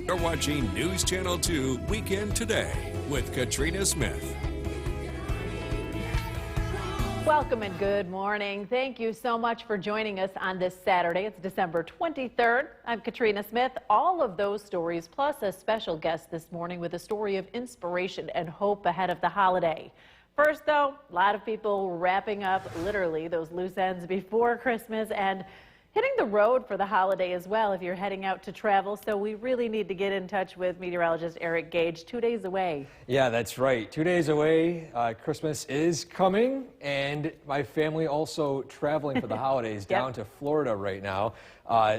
You're watching News Channel 2 Weekend Today with Katrina Smith. Welcome and good morning. Thank you so much for joining us on this Saturday. It's December 23rd. I'm Katrina Smith. All of those stories, plus a special guest this morning with a story of inspiration and hope ahead of the holiday. First, though, a lot of people wrapping up literally those loose ends before Christmas and hitting the road for the holiday as well if you're heading out to travel. So we really need to get in touch with meteorologist Eric Gage. 2 days away. Yeah, that's right. 2 days away. Christmas is coming, and my family also traveling for the holidays down to Florida right now.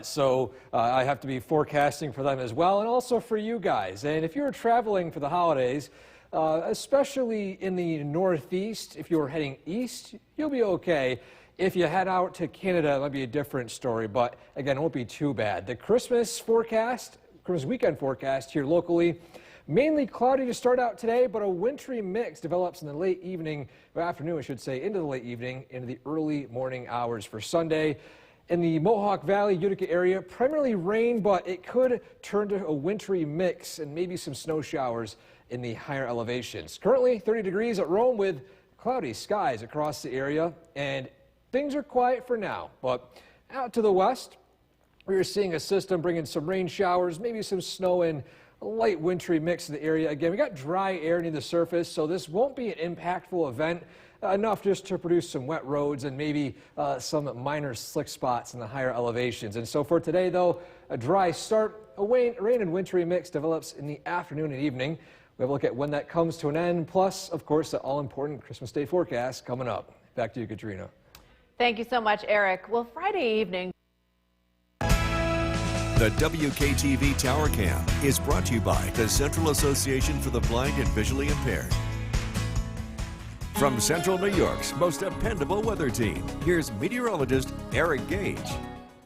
So I have to be forecasting for them as well, and also for you guys. And if you're traveling for the holidays, especially in the Northeast, if you're heading east, you'll be okay. If you head out to Canada, it might be a different story, but again, it won't be too bad. The Christmas weekend forecast here locally, mainly cloudy to start out today, but a wintry mix develops in the late evening, or afternoon, I should say, into the late evening, into the early morning hours for Sunday. In the Mohawk Valley, Utica area, primarily rain, but it could turn to a wintry mix and maybe some snow showers in the higher elevations. Currently 30 degrees at Rome with cloudy skies across the area, and things are quiet for now, but out to the west, we are seeing a system bringing some rain showers, maybe some snow and a light wintry mix in the area. Again, we got dry air near the surface, so this won't be an impactful event, enough just to produce some wet roads and maybe some minor slick spots in the higher elevations. And so for today, though, a dry start, a rain and wintry mix develops in the afternoon and evening. We have a look at when that comes to an end, plus, of course, the all-important Christmas Day forecast coming up. Back to you, Katrina. Thank you so much, Eric. Well, Friday evening. The WKTV Tower Cam is brought to you by the Central Association for the Blind and Visually Impaired. From Central New York's most dependable weather team, here's meteorologist Eric Gage.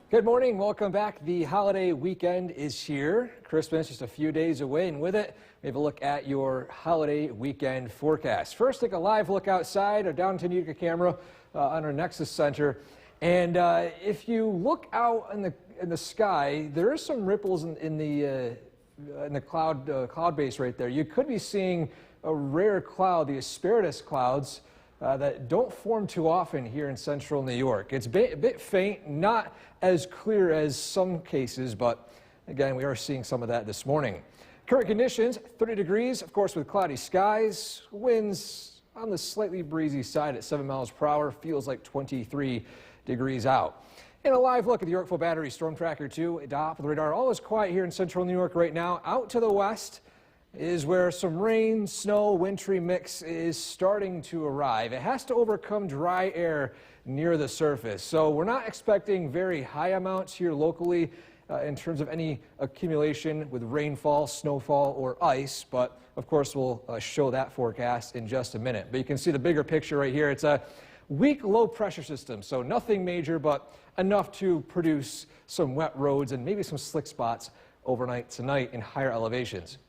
Good morning. Welcome back. The holiday weekend is here. Christmas just a few days away, and with it, we have a look at your holiday weekend forecast. First, take a live look outside, our downtown Utica camera on our Nexus Center. And if you look out in the sky, there are some ripples in the cloud base right there. You could be seeing a rare cloud, the asperitas clouds, that don't form too often here in central New York. It's a bit faint, not as clear as some cases, but again, we are seeing some of that this morning. Current conditions, 30 degrees, of course, with cloudy skies, winds on the slightly breezy side at 7 miles per hour, feels like 23 degrees out. And a live look at the Yorkville Battery Storm Tracker 2, top of the radar. All is quiet here in central New York right now. Out to the west is where some rain, snow, wintry mix is starting to arrive. It has to overcome dry air near the surface. So we're not expecting very high amounts here locally in terms of any accumulation with rainfall, snowfall, or ice. But of course, we'll show that forecast in just a minute. But you can see the bigger picture right here. It's a weak low pressure system, so nothing major, but enough to produce some wet roads and maybe some slick spots overnight tonight in higher elevations.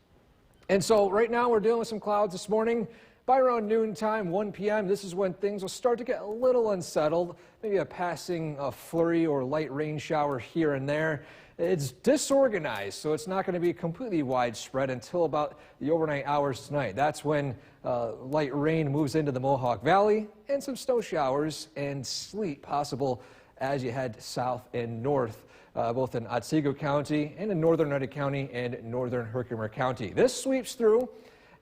And so right now we're dealing with some clouds this morning. By around noontime, 1 p.m., this is when things will start to get a little unsettled. Maybe a passing flurry or light rain shower here and there. It's disorganized, so it's not going to be completely widespread until about the overnight hours tonight. That's when light rain moves into the Mohawk Valley and some snow showers and sleet possible as you head south and north. Both in Otsego County and in northern United County and northern Herkimer County. This sweeps through,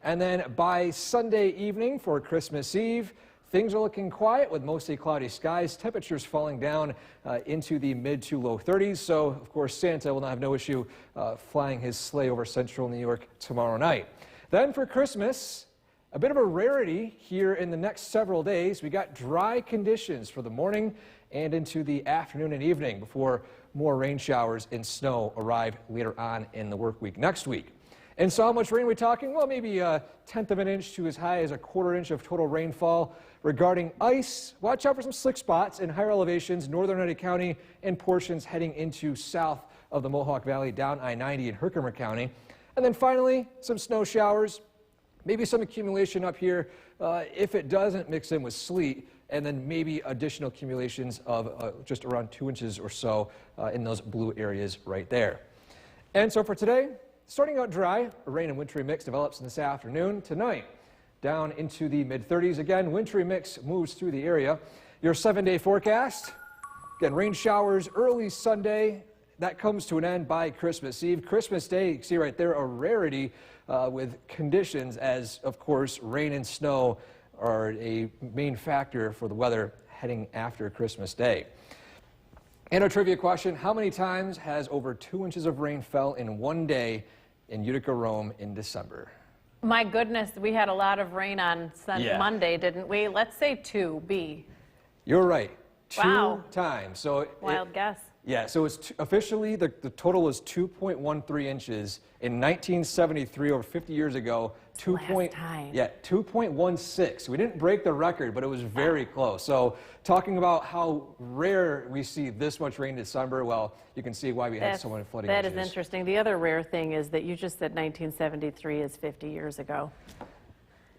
and then by Sunday evening for Christmas Eve, things are looking quiet with mostly cloudy skies, temperatures falling down into the mid to low 30s. So, of course, Santa will not have no issue flying his sleigh over central New York tomorrow night. Then for Christmas, a bit of a rarity here in the next several days. We got dry conditions for the morning and into the afternoon and evening before more rain showers and snow arrive later on in the work week next week. And so how much rain are we talking? Well, maybe a 1/10 of an inch to as high as a 1/4 inch of total rainfall. Regarding ice, watch out for some slick spots in higher elevations, northern United County and portions heading into south of the Mohawk Valley down I-90 in Herkimer County. And then finally, some snow showers, maybe some accumulation up here if it doesn't mix in with sleet, and then maybe additional accumulations of just around 2 inches or so in those blue areas right there. And so for today, starting out dry, a rain and wintry mix develops in this afternoon. Tonight, down into the mid-30s. Again, wintry mix moves through the area. Your 7-day forecast, again, rain showers early Sunday. That comes to an end by Christmas Eve. Christmas Day, you can see right there, a rarity with conditions as, of course, rain and snow are a main factor for the weather heading after Christmas Day. And a trivia question, how many times has over 2 inches of rain fell in one day in Utica, Rome in December? My goodness, we had a lot of rain on Monday, didn't we? Let's say 2, B. You're right. Wow. 2 times. So Wild guess. Yeah, so it's officially the total was 2.13 inches in 1973, over 50 years ago. Last time. Yeah, 2.16. We didn't break the record, but it was very close. So talking about how rare we see this much rain in December, well, you can see why we had so many flooding That issues. is interesting. The other rare thing is that you just said 1973 is 50 years ago.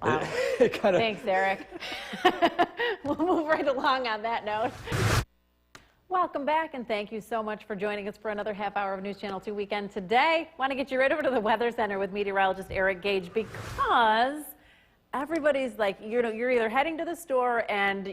Wow. Thanks, Eric. We'll move right along on that note. Welcome back, and thank you so much for joining us for another half hour of News Channel 2 Weekend today. Want to get you right over to the Weather Center with meteorologist Eric Gage, because everybody's like, you're either heading to the store and,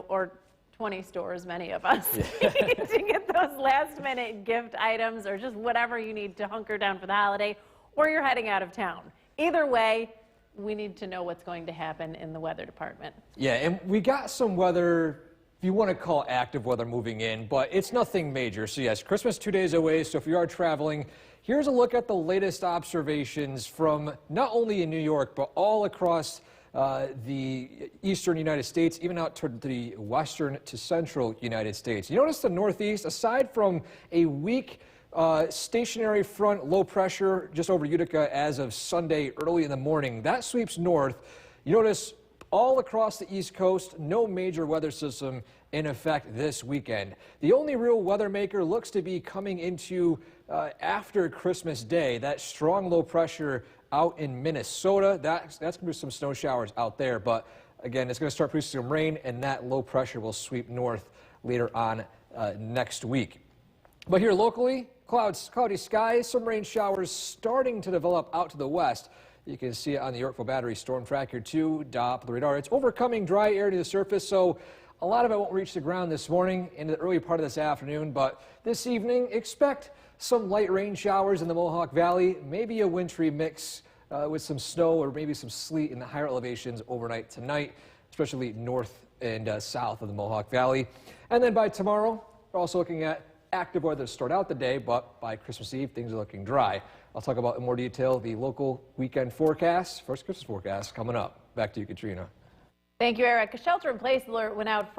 or 20 stores, many of us, to get those last minute gift items or just whatever you need to hunker down for the holiday, or you're heading out of town. Either way, we need to know what's going to happen in the weather department. Yeah, and we got some weather, if you want to call active weather, moving in, but it's nothing major. So yes, Christmas 2 days away, so if you are traveling, here's a look at the latest observations from not only in New York, but all across the eastern United States, even out to the western to central United States. You notice the Northeast, aside from a weak stationary front, low pressure just over Utica as of Sunday early in the morning, that sweeps north. You notice all across the East Coast, no major weather system in effect this weekend. The only real weather maker looks to be coming into after Christmas Day. That strong low pressure out in Minnesota, that's going to be some snow showers out there. But again, it's going to start producing some rain, and that low pressure will sweep north later on next week. But here locally, cloudy skies, some rain showers starting to develop out to the west. You can see it on the Yorkville Battery Storm Tracker 2 Doppler radar. It's overcoming dry air to the surface, so a lot of it won't reach the ground this morning into the early part of this afternoon. But this evening, expect some light rain showers in the Mohawk Valley, maybe a wintry mix with some snow or maybe some sleet in the higher elevations overnight tonight, especially north and south of the Mohawk Valley. And then by tomorrow, we're also looking at active weather to start out the day, but by Christmas Eve, things are looking dry. I'll talk about in more detail the local weekend forecast, first Christmas forecast coming up. Back to you, Katrina. Thank you, Eric. A shelter-in-place alert went out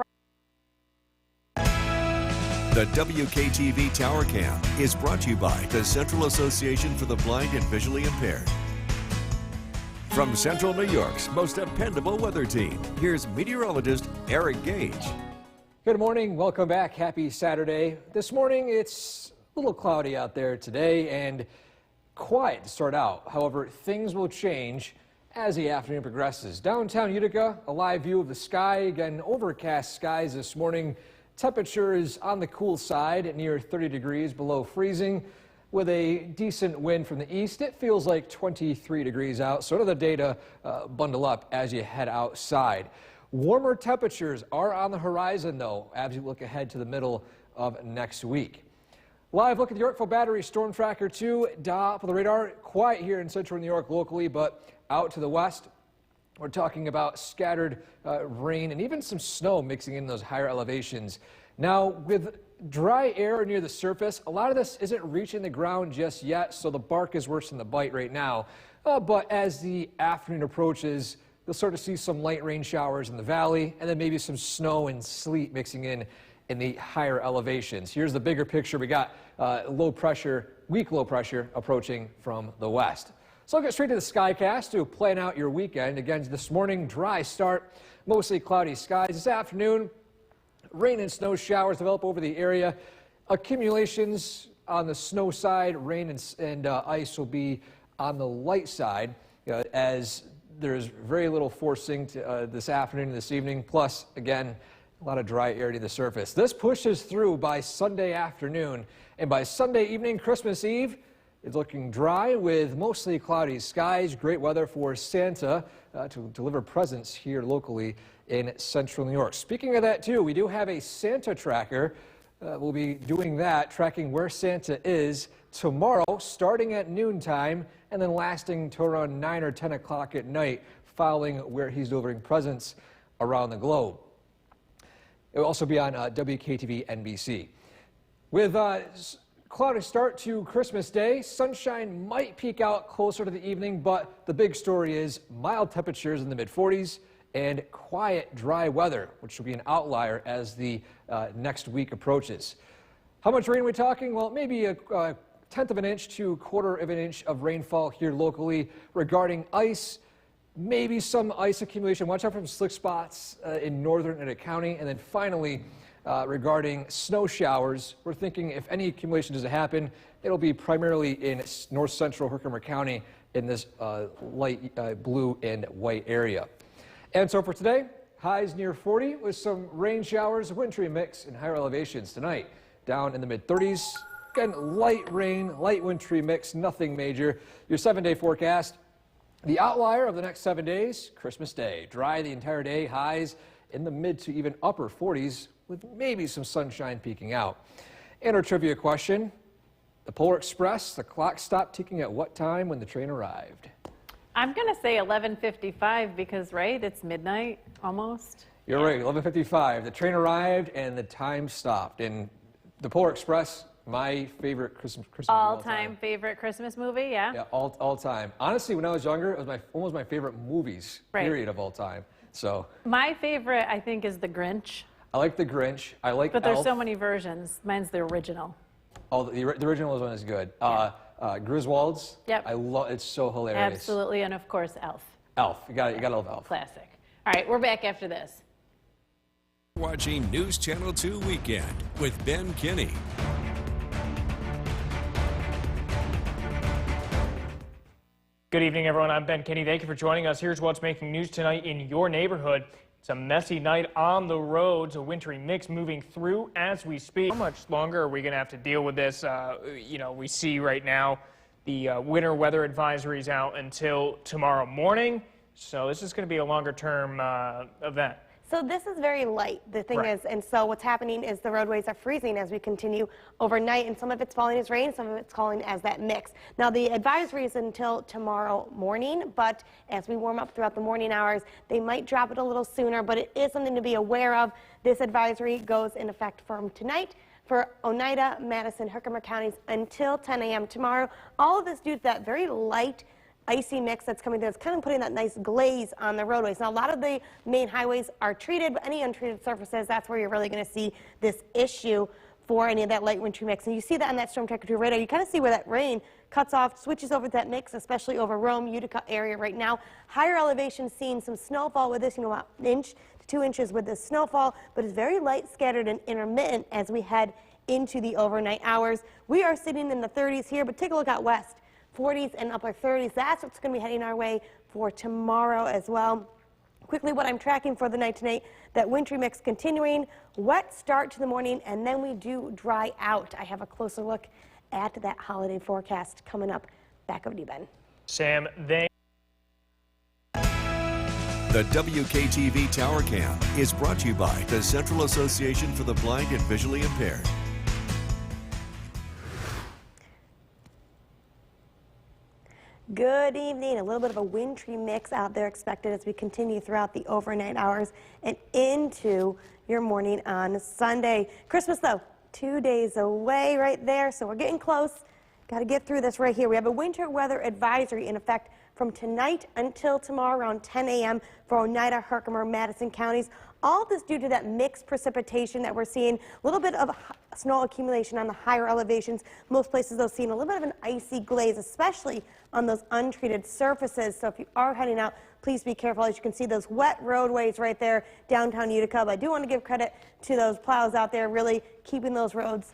The WKTV Tower Cam is brought to you by the Central Association for the Blind and Visually Impaired. From Central New York's most dependable weather team, here's meteorologist Eric Gage. Good morning. Welcome back. Happy Saturday. This morning, it's a little cloudy out there today and quiet to start out. However, things will change as the afternoon progresses. Downtown Utica, a live view of the sky. Again, overcast skies this morning. Temperature is on the cool side at near 30 degrees below freezing. With a decent wind from the east, it feels like 23 degrees out. So another day to bundle up as you head outside. Warmer temperatures are on the horizon, though, as you look ahead to the middle of next week. Live look at the Yorkville Battery Storm Tracker 2 Doppler radar. Quiet here in central New York locally, but out to the west, we're talking about scattered rain and even some snow mixing in those higher elevations. Now, with dry air near the surface, a lot of this isn't reaching the ground just yet, so the bark is worse than the bite right now. But as the afternoon approaches, you'll start to see some light rain showers in the valley, and then maybe some snow and sleet mixing in the higher elevations. Here's the bigger picture. We got low pressure, weak low pressure approaching from the west. So I'll get straight to the Skycast to plan out your weekend. Again, this morning, dry start, mostly cloudy skies. This afternoon, rain and snow showers develop over the area. Accumulations on the snow side, rain and ice will be on the light side as there's very little forcing this afternoon and this evening. Plus, again, a lot of dry air to the surface. This pushes through by Sunday afternoon, and by Sunday evening, Christmas Eve, is looking dry with mostly cloudy skies. Great weather for Santa to deliver presents here locally in central New York. Speaking of that too, we do have a Santa tracker. We'll be doing that, tracking where Santa is tomorrow, starting at noontime and then lasting till around 9 or 10 o'clock at night, following where he's delivering presents around the globe. It will also be on WKTV NBC. With cloudy start to Christmas Day, sunshine might peek out closer to the evening, but the big story is mild temperatures in the mid-40s and quiet, dry weather, which will be an outlier as the next week approaches. How much rain are we talking? Well, maybe a tenth of an inch to quarter of an inch of rainfall here locally. Regarding ice, maybe some ice accumulation. Watch out for some slick spots in northern Edick County. And then finally, regarding snow showers, we're thinking if any accumulation doesn't happen, it'll be primarily in north central Herkimer County in this light blue and white area. And so for today, highs near 40 with some rain showers, wintry mix in higher elevations tonight. Down in the mid-30s, again, light rain, light wintry mix, nothing major. Your 7-day forecast. The outlier of the next 7 days, Christmas Day. Dry the entire day, highs in the mid to even upper 40s with maybe some sunshine peeking out. And our trivia question, the Polar Express, the clock stopped ticking at what time when the train arrived? I'm going to say 11:55 because, right, it's midnight almost. You're right, 11:55. The train arrived and the time stopped. And the Polar Express, my favorite Christmas movie All-time favorite Christmas movie, yeah? Yeah, all time. Honestly, when I was younger, it was almost my favorite movies, Right. period, of all time. So My favorite, I think, is The Grinch, I like The Grinch. I like but there's Elf. so many versions. Mine's the original. Oh, the original one is good. Griswold's. Yep. I love. It's so hilarious. Absolutely, and of course, Elf. Elf. You got to love Elf. Classic. All right, we're back after this. Watching News Channel 2 Weekend with Ben Kinney. Good evening, everyone. I'm Ben Kinney. Thank you for joining us. Here's what's making news tonight in your neighborhood. It's a messy night on the roads, a wintry mix moving through as we speak. How much longer are we going to have to deal with this? We see right now the winter weather advisories out until tomorrow morning. So this is going to be a longer-term event. So this is very light, the thing Right. is, and so what's happening is the roadways are freezing as we continue overnight, and some of it's falling as rain, some of it's falling as that mix. Now the advisory is until tomorrow morning, but as we warm up throughout the morning hours, they might drop it a little sooner, but it is something to be aware of. This advisory goes in effect from tonight for Oneida, Madison, Herkimer counties until 10 a.m. tomorrow. All of this due to that very light icy mix that's coming through. It's kind of putting that nice glaze on the roadways. Now, a lot of the main highways are treated, but any untreated surfaces, that's where you're really going to see this issue for any of that light wintry mix. And you see that on that Storm Tracker 2 radar. You kind of see where that rain cuts off, switches over to that mix, especially over Rome, Utica area right now. Higher elevation seeing some snowfall with this, about 1 inch to 2 inches with this snowfall, but it's very light, scattered, and intermittent as we head into the overnight hours. We are sitting in the 30s here, but take a look out west. 40s and upper 30s. That's what's going to be heading our way for tomorrow as well. Quickly, what I'm tracking for the night tonight, that wintry mix continuing, wet start to the morning, and then we do dry out. I have a closer look at that holiday forecast coming up. Back over to you, Ben. Sam, The WKTV Tower Cam is brought to you by the Central Association for the Blind and Visually Impaired. Good evening. A little bit of a wintry mix out there expected as we continue throughout the overnight hours and into your morning on Sunday. Christmas, though, 2 days away right there, so we're getting close. Got to get through this right here. We have a winter weather advisory in effect from tonight until tomorrow around 10 a.m. for Oneida, Herkimer, Madison counties. All this due to that mixed precipitation that we're seeing. A little bit of snow accumulation on the higher elevations. Most places, though, seeing a little bit of an icy glaze, especially on those untreated surfaces. So if you are heading out, please be careful. As you can see, those wet roadways right there, downtown Utica. But I do want to give credit to those plows out there, really keeping those roads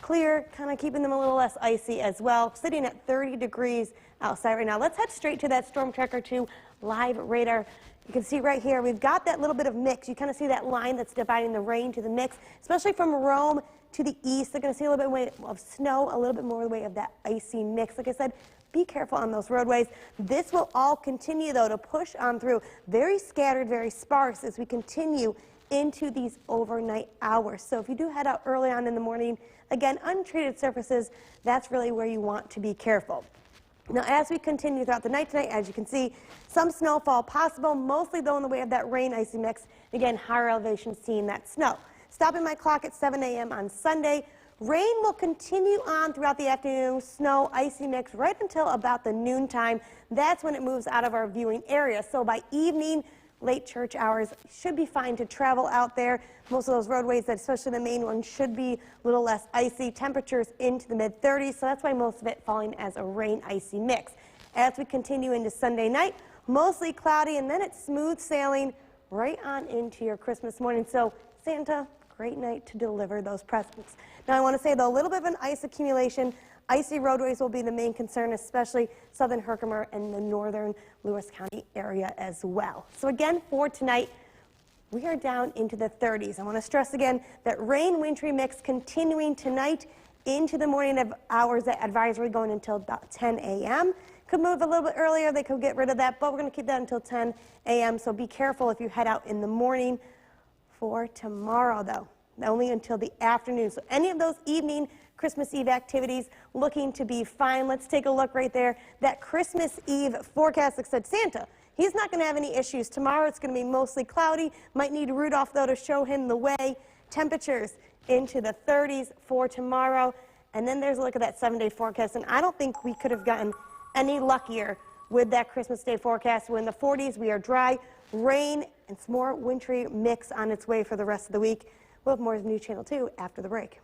clear, kind of keeping them a little less icy as well. Sitting at 30 degrees outside right now. Let's head straight to that Storm Tracker 2 live radar. You can see right here, we've got that little bit of mix. You kind of see that line that's dividing the rain to the mix, especially from Rome to the east, they're going to see a little bit of snow, a little bit more in the way of that icy mix. Like I said, be careful on those roadways. This will all continue, though, to push on through. Very scattered, very sparse as we continue into these overnight hours. So if you do head out early on in the morning, again, untreated surfaces, that's really where you want to be careful. Now, as we continue throughout the night tonight, as you can see, some snowfall possible, mostly though in the way of that rain icy mix. Again, higher elevation seeing that snow. Stopping my clock at 7 a.m. on Sunday. Rain will continue on throughout the afternoon, snow, icy mix right until about the noon time. That's when it moves out of our viewing area. So by evening, late church hours, should be fine to travel out there. Most of those roadways, especially the main ones, should be a little less icy. Temperatures into the mid-30s, so that's why most of it falling as a rain icy mix. As we continue into Sunday night, mostly cloudy, and then it's smooth sailing right on into your Christmas morning. So Santa, great night to deliver those presents. Now I want to say, though, a little bit of an ice accumulation. Icy roadways will be the main concern, especially southern Herkimer and the northern Lewis County area as well. So again, for tonight, we are down into the 30s. I want to stress again that rain wintry mix continuing tonight into the morning of hours. That advisory going until about 10 a.m. Could move a little bit earlier. They could get rid of that, but we're going to keep that until 10 a.m. So be careful if you head out in the morning. For tomorrow, though, only until the afternoon. So any of those evening Christmas Eve activities looking to be fine. Let's take a look right there. That Christmas Eve forecast, like I said, Santa, he's not going to have any issues. Tomorrow it's going to be mostly cloudy. Might need Rudolph, though, to show him the way. Temperatures into the 30s for tomorrow. And then there's a look at that 7-day forecast. And I don't think we could have gotten any luckier with that Christmas Day forecast. We're in the 40s. We are dry. Rain and some more wintry mix on its way for the rest of the week. We'll have more News Channel 2 after the break.